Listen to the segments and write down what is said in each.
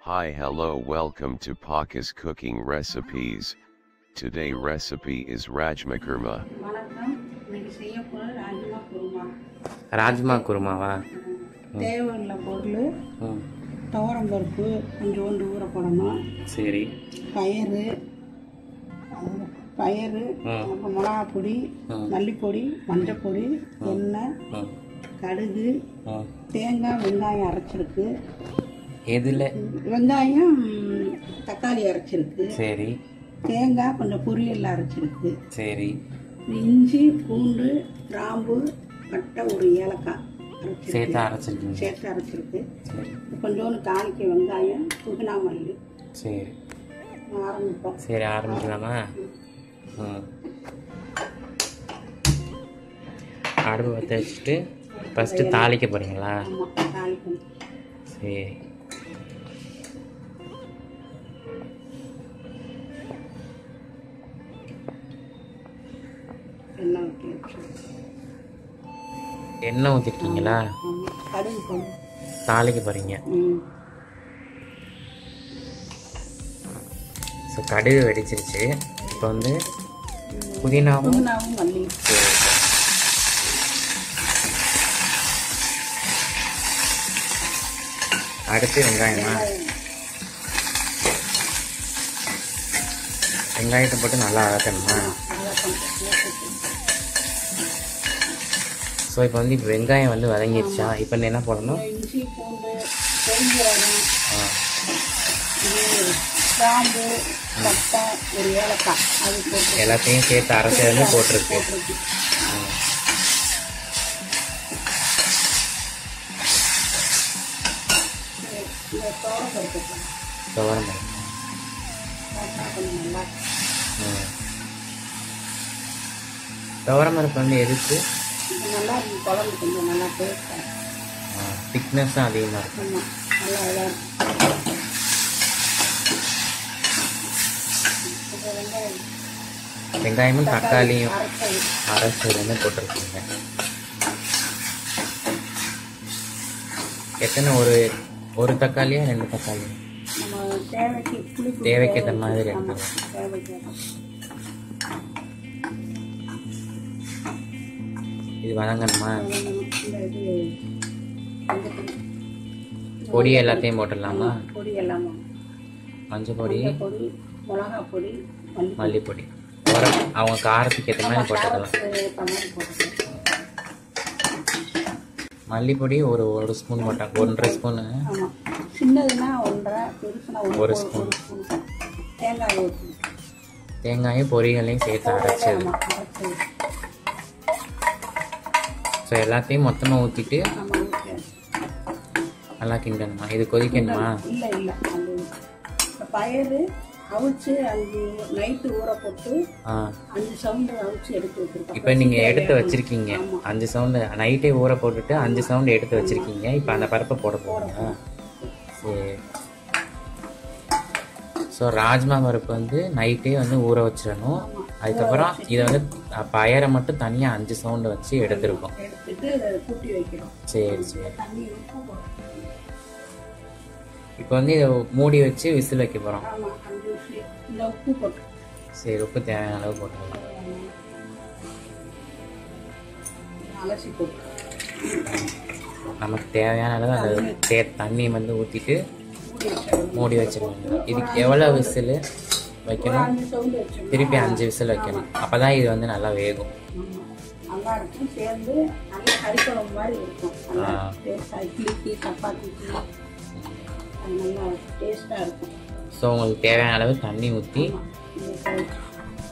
Hi, hello, welcome to Paka's Cooking Recipes. Today recipe is Rajma Kurma. வணக்கம். இன்னைக்கு செய்ய போகிற ராஜ்மா குருமா. ராஜ்மா குருமாவா? தேவையுள்ள பொருள் துவரம் பருப்பு கொஞ்சோண்டு ஊற போடணும். சரி. பயிறு அப்புறம் மிளகாப்பொடி, மல்லிப்பொடி, மஞ்சப்பொடி, எண்ணெய், கடுகு, தேங்காய், வெங்காயம் அரைச்சிருக்கு. எதில்? வெங்காயம் தக்காளி அரைச்சிருக்கு. சரி. தேங்காய் கொஞ்சம் பொரியல் அரைச்சிருக்கு. சரி. இஞ்சி, பூண்டு, கிராம்பு, பட்டை, ஒரு ஏலக்காய் சேர்த்து அரைச்சிருக்கு. சேர்த்து அரைச்சிருக்கு. கொஞ்சோண்டு தாளிக்க வெங்காயம், புதினா, மல்லி. சரி, ஆரம்பிப்போம். சரி, ஆரம்பிக்கலாமா? அடுப்பு பற்ற வச்சுட்டு ஃபஸ்ட்டு தாளிக்க போகிறீங்களா? தாளிக்கணும். சரி. எண்ணெய் ஊற்றிருக்கீங்களா? கடுகு போடும். தாளிக்க போகிறீங்க. ஸோ கடுகு வெடிச்சிருச்சு. இப்போ வந்து புதினாவும் மல்லி. அடுத்து வெங்காயமா? வெங்காயத்தை போட்டு நல்லா வதக்கணுமா? ஸோ இப்போ வந்து இப்போ வெங்காயம் வந்து வதங்கிடுச்சா? இப்போ என்ன போடணும்? இஞ்சி, பூண்டு, பெருஞ்சீரகம், கிராம்பு, பட்டை, ஒரு ஏலக்காய், அது போட்டு எல்லாத்தையும் சேர்த்து அரைச்சி வந்து போட்டிருக்கு. துவரம் பருப்பு துவரம் பருப்பு வந்து எதுக்கு? நல்லா குழம்பு கொஞ்சம் நல்லா டேஸ்டாக, திக்னஸும் அதிகமாக இருக்கும். நல்லா இதாக இருக்கும். வெங்காயமும் தக்காளியும் அரைச்சது வந்து போட்டிருக்கீங்க. எத்தனை? ஒரு தக்காளியா 2 தக்காளியா? நம்ம தேவைக்கு புளிப்பு தேவைக்கேற்ற மாதிரி எடுத்துக்கலாம். இது வதங்கணுமா? பொடி எல்லாத்தையும் போட்டுடலாமா? பொடி எல்லாமே, மஞ்சள் பொடி, மிளகா பொடி, மல்லிப்பொடி, அவங்க காரத்துக்கு ஏற்ற மாதிரி போட்டுக்கலாம். மல்லிப்பொடி ஒரு ஸ்பூன் போட்டாங்க. 1.5 ஸ்பூனு. சின்னதுன்னா 1.5, பெருசுனா 1 ஸ்பூன். தேங்காய் ஊற்றி, தேங்காயும் பொரிகளையும் சேர்த்து அரைச்சது. ஸோ எல்லாத்தையும் மொத்தமாக ஊற்றிட்டு நல்லா கிண்டணுமா? இது கொதிக்கணுமா? இல்லை இல்லை, அந்த பயிறு அவிச்சு அது நைட்டு ஊற போட்டு 5 சவுண்டு அவிச்சு எடுத்து வச்சிருக்கோம். இப்போ நீங்கள் எடுத்து வச்சிருக்கீங்க 5 சவுண்டு நைட்டே ஊற போட்டுட்டு 5 சவுண்டு எடுத்து வச்சிருக்கீங்க. இப்போ அந்த பருப்பை போட போகிறீங்க. சரி. ஸோ ராஜ்மா பருப்பு வந்து நைட்டே வந்து ஊற வச்சிடணும். அதுக்கப்புறம் இதை வந்து பயரை மட்டும் தனியாக 5 சவுண்டு வச்சு எடுத்துருக்கோம். கூட்டி வைக்கிறோம். சரி சரி. இப்போ வந்து இதை மூடி வச்சு விசில் வைக்க போகிறோம். உப்பு போட்டு, சரி, உப்பு தேவையான அளவு போட்டுக்கலாம். அலசி போட்டு நமக்கு தேவையான அளவு அந்த தண்ணி வந்து ஊற்றிட்டு மூடி வச்சிருவாங்க. இதுக்கு எவ்வளோ விசில் வைக்கணும்? திருப்பி 5 விசில் வைக்கணும். அப்போ தான் இது வந்து நல்லா வேகும். நல்லா இருக்கும். சேர்ந்து நல்லா கறிக்குழம்பு மாதிரி இருக்கும். நல்லா டேஸ்டாக, இட்லிக்கு, சப்பாத்திக்கு அது நல்லா டேஸ்ட்டாக இருக்கும். ஸோ உங்களுக்கு தேவையான அளவு தண்ணி ஊற்றி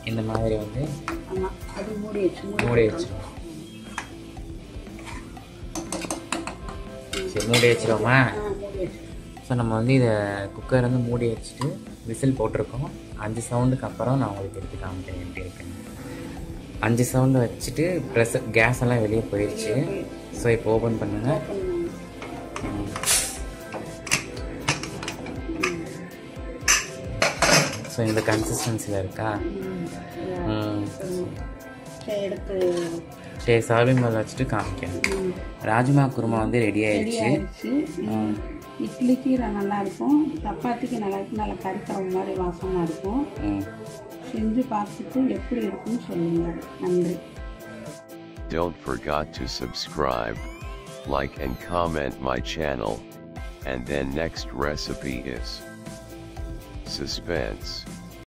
இந்த மாதிரி வந்து அது மூடி வச்சிருவோம். சரி, மூடி வச்சிருவோமா? ஸோ நம்ம வந்து இதை குக்கர் வந்து மூடி வச்சுட்டு விசில் போட்டிருக்கோம். 5 சவுண்டுக்கு அப்புறம் நான் உங்களுக்கு எடுத்து காமிக்கிறேன் எப்படி இருக்குன்னு. 5 சவுண்டு வச்சுட்டு கேஸ் எல்லாம் வெளியே போயிடுச்சு. ஸோ இப்போ ஓப்பன் பண்ணுங்கள். ஸோ இந்த கன்சிஸ்டன்சியில் இருக்கா? சரி, சர்விங் பவுல் வச்சுட்டு காமிக்கிறேன். ராஜ்மா குருமா வந்து ரெடி ஆயிடுச்சு. இட்லிக்கு நல்லா இருக்கும், சப்பாத்திக்கு நல்லா இருக்கும், நல்லா கறிக்குழம்பு மாதிரி வாசமாக இருக்கும். செஞ்சு பார்த்துட்டு எப்படி இருக்குன்னு சொல்லுங்கள். நன்றி. Don't forget to subscribe, like and comment my channel, and then next recipe is suspense.